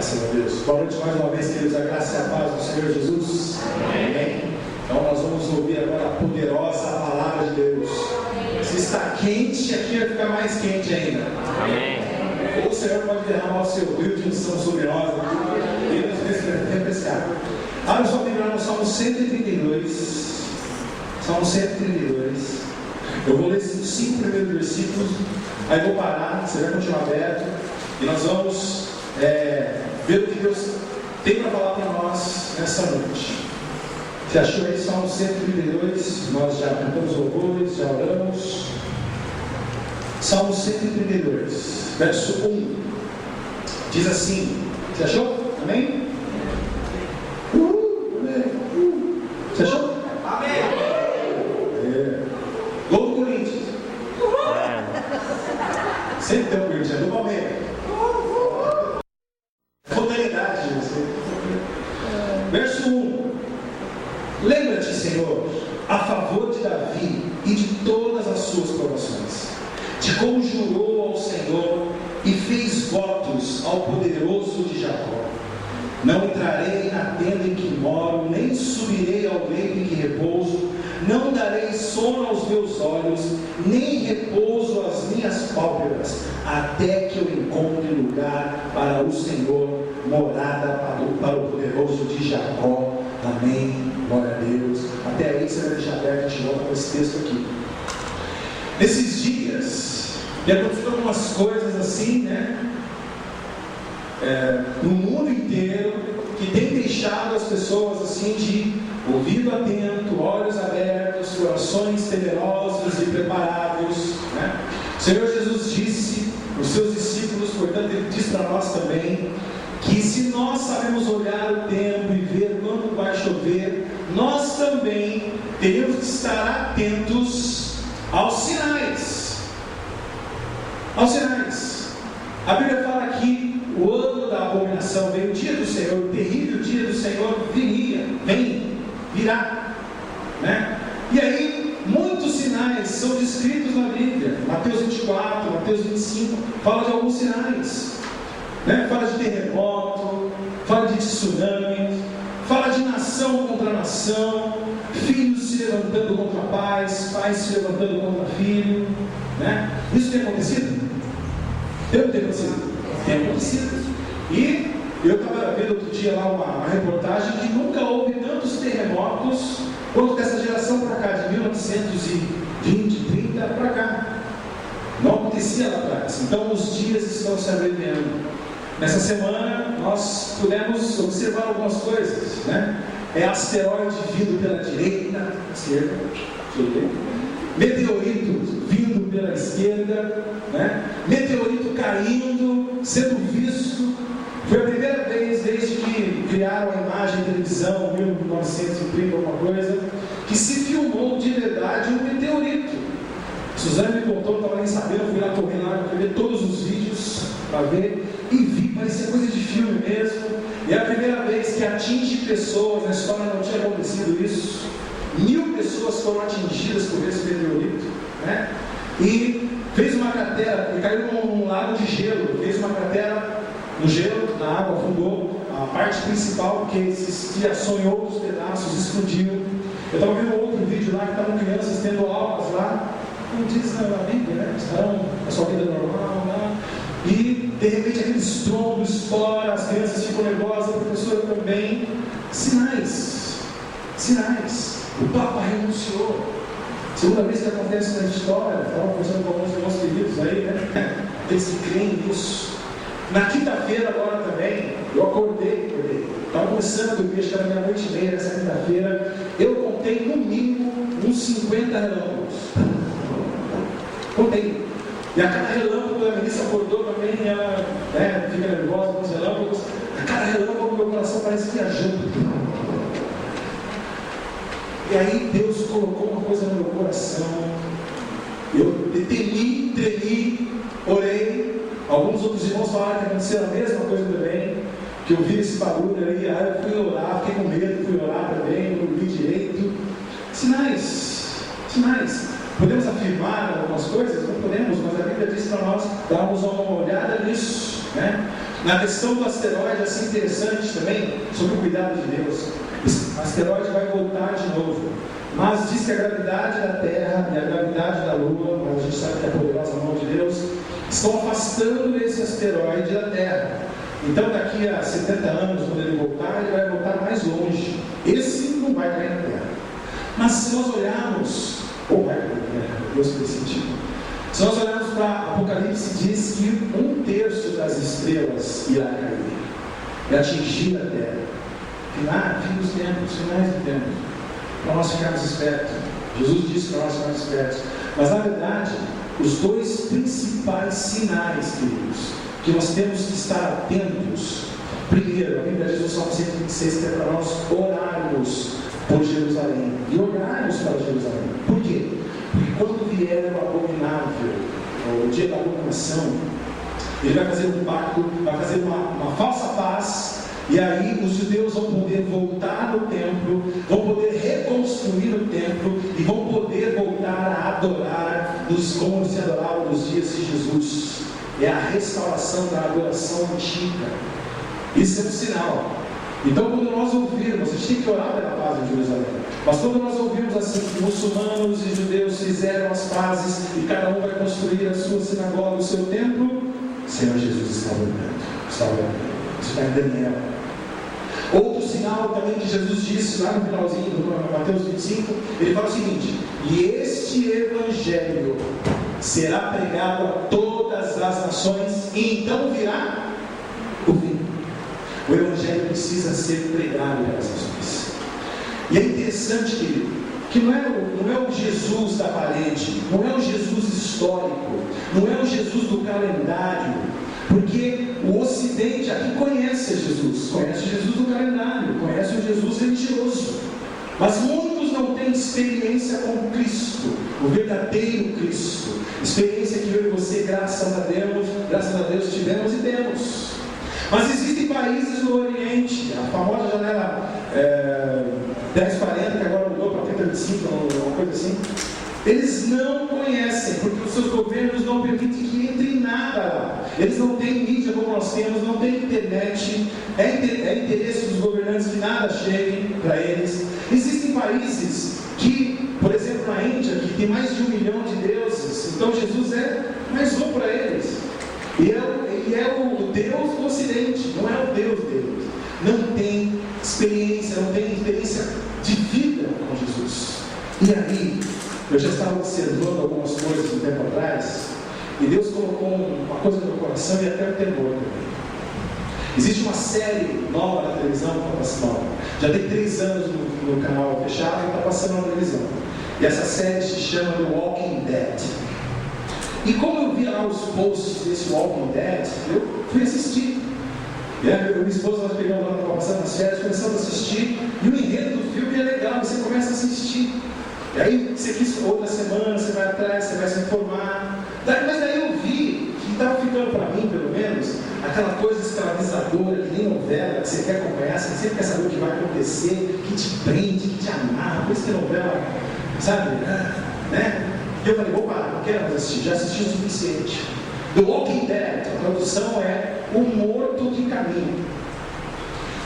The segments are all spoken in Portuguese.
Graças a Deus. Boa noite mais uma vez, queridos. A graça e a paz do Senhor Jesus. Amém. Então nós vamos ouvir agora a poderosa palavra de Deus. Se está quente, aqui vai ficar mais quente ainda. Amém. Ou o Senhor pode derramar o seu rio de unção sobre nós. E nos refrescar. Abra sua Bíblia no Salmo 132. Salmo 132. Eu vou ler esses 5 primeiros versículos. Aí vou parar, você vai continuar aberto. E nós vamos ver o que Deus tem para falar para nós nessa noite. Você achou aí Salmo 132? Nós já cantamos louvores, já oramos. Salmo 132, verso 1. Diz assim: você achou? Amém? Você achou? Amém! Gol do Corinthians. Sempre tem um Corinthians, do Palmeiras. Modalidade, você. Verso 1. Lembra-te, Senhor, a favor de Davi e de todas as suas provações, de como jurou ao Senhor e fez votos ao poderoso de Jacó. Não entrarei na tenda em que moro, nem subirei ao leito em que repouso, não darei sono aos meus olhos, nem repouso às minhas pálpebras, até que eu encontre lugar para o Senhor, morada para o poderoso de Jacó. Amém. Glória a Deus. Até aí você vai deixar aberto, a gente volta para esse texto aqui. Nesses dias, e aconteceram algumas coisas assim, né? No mundo inteiro, que tem deixado as pessoas assim de ouvido atento, olhos abertos, corações temerosos e preparados, né? O Senhor Jesus disse para os seus discípulos, portanto Ele diz para nós também, que se nós sabemos olhar o tempo e ver quando vai chover, nós também teremos que estar atentos aos sinais. Aos sinais. A Bíblia fala que o ano da abominação vem, o dia do Senhor, o terrível dia do Senhor virá, né? E aí, muitos sinais são descritos na Bíblia. Mateus 24, Mateus 25, fala de alguns sinais, né? Fala de terremoto, fala de tsunami, fala de nação contra nação, filhos se levantando contra pais, pais se levantando contra filho, né? Isso tem acontecido? Tem acontecido? Tem acontecido. E eu estava vendo outro dia lá uma reportagem que nunca houve tantos terremotos quanto dessa geração para cá, de 1920, 30 para cá. Não acontecia lá atrás. Então os dias estão se abreviando. Nessa semana nós pudemos observar algumas coisas, né? Asteroide vindo pela direita, esquerda, meteorito vindo pela esquerda, né? Meteorito caindo, sendo visto. Foi a primeira vez desde que criaram a imagem de televisão, 1930, alguma coisa, que se filmou de verdade um meteorito. Suzane me contou, não estava nem sabendo, fui lá correndo lá para ver todos os vídeos para ver e vi, parecia coisa de filme mesmo. E é a primeira vez que atinge pessoas, na história não tinha acontecido isso. 1000 pessoas foram atingidas por esse meteorito, né? E fez uma cratera, e caiu num lago de gelo, fez uma cratera no gelo, na água, afundou a parte principal, porque existia só em outros pedaços, explodiu. Eu estava vendo outro vídeo lá que estavam crianças tendo aulas lá, como diz na Bíblia, né? Estavam na sua vida normal, né? E de repente aquele estrondo estoura, as crianças ficam nervosas, a professora também. Sinais. O Papa renunciou. Segunda vez que acontece na história, estava conversando com alguns dos nossos queridos aí, né? Eles que creem nisso. Na quinta-feira agora também, eu acordei. Estava começando a dormir, acho que era meia-noite e meia nessa quinta-feira. Eu contei no mínimo uns 50 relâmpagos. Contei. E a cada relâmpago, a ministra acordou também, ela fica nervosa com os relâmpagos. A cada relâmpago, meu coração parece viajando. E aí Deus colocou uma coisa no meu coração. Eu temi, tremi, orei. Alguns outros irmãos falaram que aconteceu a mesma coisa também, que eu vi esse barulho ali. Aí eu fui orar, fiquei com medo, fui orar também, não dormi direito. Sinais. Podemos afirmar algumas coisas? Não podemos, mas a Bíblia diz para nós darmos uma olhada nisso, né? Na questão do asteroide, assim, interessante também, sobre o cuidado de Deus. Esse asteroide vai voltar de novo, mas diz que a gravidade da Terra e a gravidade da Lua, mas a gente sabe que é a poderosa mão de Deus, estão afastando esse asteroide da Terra. Então daqui a 70 anos, quando ele vai voltar mais longe. Esse não vai cair na Terra. Mas se nós olharmos, ou vai cair na Terra, Deus fez sentido. Se nós olharmos para Apocalipse, diz que 1/3 das estrelas irá cair e atingir a Terra. Fim dos tempos, finais do tempo, para nós ficarmos espertos. Jesus disse para nós ficarmos espertos. Mas na verdade, os dois principais sinais, queridos, que nós temos que estar atentos. Primeiro, a Bíblia diz no Salmo 126 que é para nós orarmos por Jerusalém e orarmos para Jerusalém. Por quê? Porque quando vier o abominável, o dia da abominação, ele vai fazer um pacto, vai fazer uma falsa paz, e aí os judeus vão poder voltar no templo, vão poder reconstruir o templo e vão poder voltar a adorar como se adorava nos dias de Jesus. É a restauração da adoração antiga. Isso é um sinal. Então, quando nós ouvirmos, a gente tem que orar pela paz em Jerusalém, mas quando nós ouvirmos assim que muçulmanos e judeus fizeram as pazes e cada um vai construir a sua sinagoga, o seu templo, o Senhor Jesus está voltando. Está voltando. Isso está em Daniel. Outro sinal também que Jesus disse lá no finalzinho do Mateus 25, ele fala o seguinte: e este evangelho será pregado a todas as nações, e então virá o fim. O evangelho precisa ser pregado pelas nações. E é interessante, querido, que não é o Jesus da parede, não é o Jesus histórico, não é o Jesus do calendário, porque o Ocidente aqui conhece Jesus do calendário, conhece o Jesus religioso, mas muitos não têm experiência com Cristo, o verdadeiro Cristo, experiência que eu e você, graças a Deus tivemos e temos. Mas existem países no Oriente, a famosa janela 1040, que agora mudou para 3025, uma coisa assim. Eles não conhecem, porque os seus governos não permitem que entre nada lá. Eles não têm mídia como nós temos, não têm internet. É interesse dos governantes que nada chegue para eles. Existem países que, por exemplo, na Índia, que tem mais de 1 milhão de deuses, então Jesus é mais um para eles. E é o Deus do Ocidente, não é o Deus deles. Não tem experiência de vida com Jesus. E aí, eu já estava observando algumas coisas um tempo atrás, e Deus colocou uma coisa no meu coração e até o temor também. Existe uma série nova na televisão que está passando, já tem 3 anos no canal fechado e está passando na televisão. E essa série se chama The Walking Dead. E como eu vi lá os posts desse Walking Dead, eu fui assistir. Eu e minha esposa, nós pegamos lá, estava passando nas férias, começamos a assistir, e o enredo do filme é legal, você começa a assistir. E aí você quis outra semana, você vai atrás, você vai se informar. Mas daí eu vi que estava ficando para mim, pelo menos, aquela coisa escravizadora, que nem novela, que você quer acompanhar, você sempre quer saber o que vai acontecer, que te prende, que te amarra, por isso que novela, sabe, né? E eu falei, vou parar, não quero mais assistir, já assisti o suficiente. The Walking Dead, a tradução é o morto que caminha.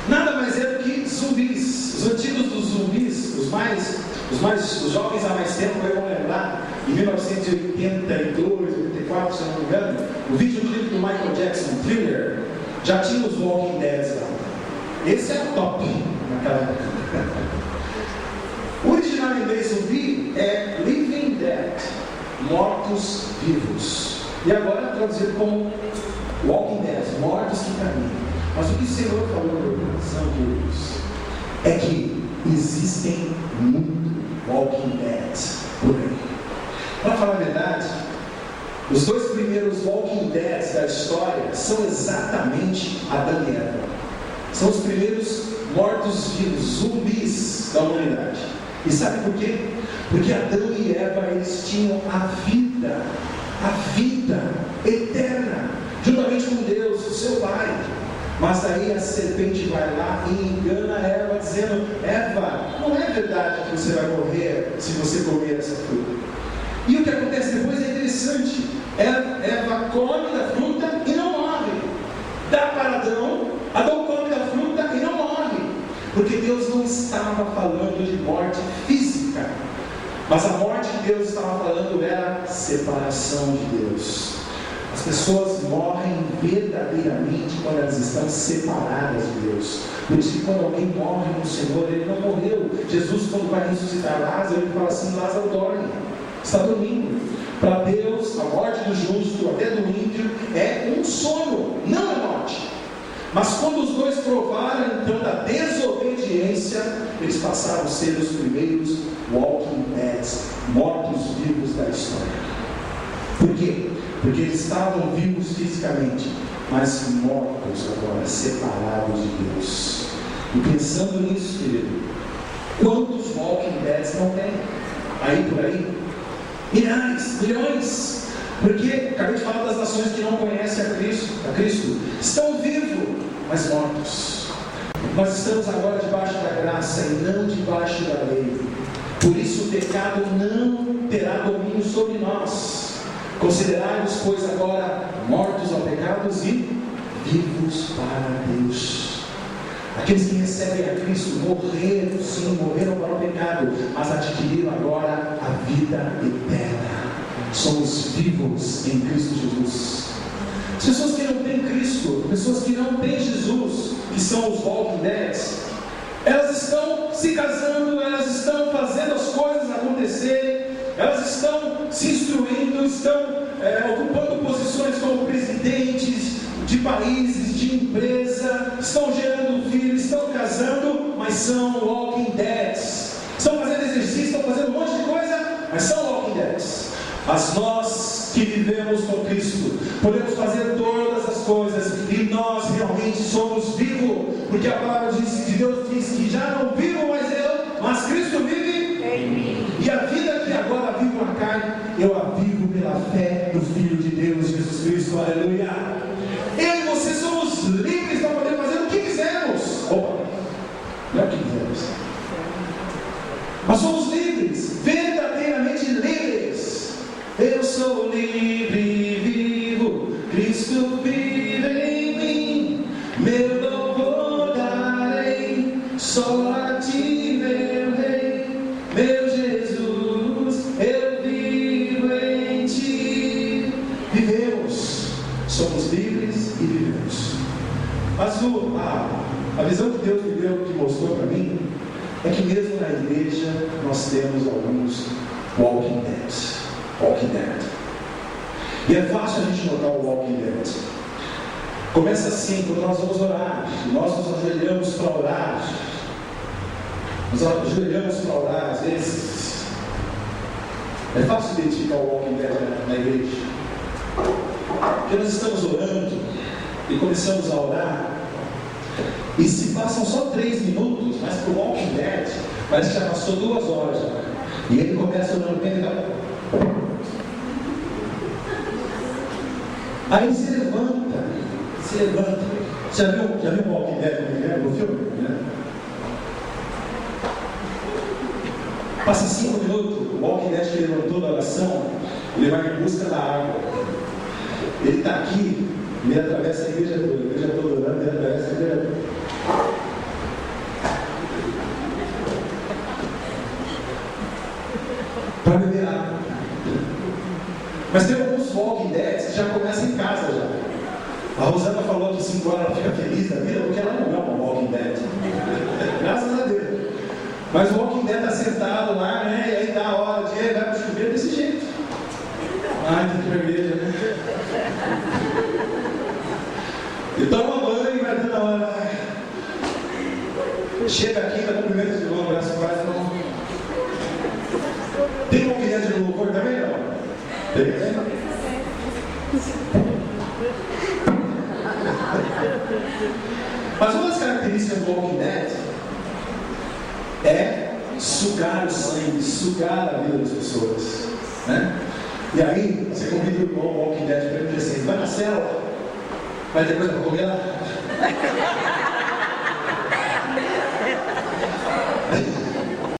Nada mais é do que zumbis. Os antigos dos zumbis, os jovens há mais tempo vão lembrar, em 1982, 84, se eu não me engano, o videoclipe do Michael Jackson, Thriller, já tinha os Walking Dead lá. Esse é o top naquela época. O original em inglês zumbi é Living Dead, mortos vivos. E agora traduzido como Walking Dead, mortos que caminham. Mas o que o Senhor falou no meu coração, queridos, é que existem muito Walking Dead por aí. Para falar a verdade, os 2 primeiros Walking Dead da história são exatamente Adão e Eva. São os primeiros mortos-vivos, zumbis da humanidade. E sabe por quê? Porque Adão e Eva, eles tinham a vida eterna, juntamente com Deus, o seu Pai. Mas aí a serpente vai lá e engana Eva, dizendo: Eva, não é verdade que você vai morrer se você comer essa fruta. E o que acontece depois é interessante. Eva come da fruta e não morre. Dá para Adão. Adão come da fruta e não morre, porque Deus não estava falando de morte física, mas a morte que Deus estava falando era separação de Deus. As pessoas morrem verdadeiramente quando elas estão separadas de Deus. Por isso que quando alguém morre no Senhor, ele não morreu. Jesus, quando vai ressuscitar Lázaro, ele fala assim: Lázaro dorme, está dormindo. Para Deus, a morte do justo, até do ímpio, é um sonho, não é morte. Mas quando os dois provaram então da desobediência, eles passaram a ser os primeiros walking deads, mortos-vivos da história. Por quê? Porque eles estavam vivos fisicamente, mas mortos agora, separados de Deus. E pensando nisso, querido, quantos walking deads não tem? Aí por aí? Milhares, milhões. Porque acabei de falar das nações que não conhecem a Cristo, estão vivos, mas mortos. Nós estamos agora debaixo da graça e não debaixo da lei. Por isso o pecado não terá domínio sobre nós. Considerai-vos, pois, agora mortos ao pecado e vivos para Deus. Aqueles que recebem a Cristo morreram, sim, morreram para o pecado, mas adquiriram agora a vida eterna. Somos vivos em Cristo Jesus. As pessoas que não têm Cristo, pessoas que não têm Jesus, que são os walking deads, elas estão se casando, elas estão fazendo as coisas acontecerem, elas estão se instruindo, estão ocupando posições como presidentes de países, de empresa, estão gerando filhos, estão casando, mas são walking deads. Estão fazendo exercício, estão fazendo um monte de coisa, mas são walking deads. Mas nós que vivemos com Cristo, podemos fazer todas as coisas, e nós realmente somos vivos, porque a palavra de Deus diz que já não vivo mais eu, mas Cristo vive em mim. E a vida que agora vivo na carne, eu a vivo pela fé do Filho de Deus, Jesus Cristo, aleluia. Eu e você somos livres para poder fazer o que quisermos. Opa, não é o que quisermos, mas somos livres, verdadeiramente livres. Eu sou livre e vivo, Cristo vive em mim, meu louvor darei, só a ti, meu Rei, meu Jesus, eu vivo em ti. Vivemos, somos livres e vivemos. Mas a visão que Deus me deu, que mostrou para mim, é que mesmo na igreja nós temos alguns walking dead. Walking dead. E é fácil a gente notar o walking dead. Começa assim, quando nós vamos orar, nós nos ajoelhamos para orar. Nos ajoelhamos para orar, às vezes. É fácil identificar o walking dead na igreja. Porque nós estamos orando e começamos a orar. E se passam só 3 minutos, mas para o walking dead, parece que já passou 2 horas. E ele começa orando bem legal. Aí ele se levanta. Já viu o Walking Dead no filme? Né? Passa 5 minutos, o Walking Dead que levantou da oração, ele vai em busca da água. Ele está aqui, ele atravessa a igreja toda orando, ele atravessa a igreja toda. Para beber água. Mas tem alguns walking deads que já começam em casa já. A Rosana falou que 5 horas ela fica feliz da vida porque ela não é uma walking dead. Graças a Deus. Mas o walking dead está sentado lá, né? E aí dá a hora de vai para o chuveiro desse jeito. Ai, tem que ir para a igreja, né? E toma banho e vai dando a hora. Chega aqui, dá cumprimento de novo, abraço o pai e fala. Tem uma walking dead de louvor também, não? Tem? Mas uma das características do walking dead é sugar o sangue, sugar a vida das pessoas, né? E aí você convida o irmão walking dead para ele dizer assim: vai na cela, vai ter coisa para comer lá.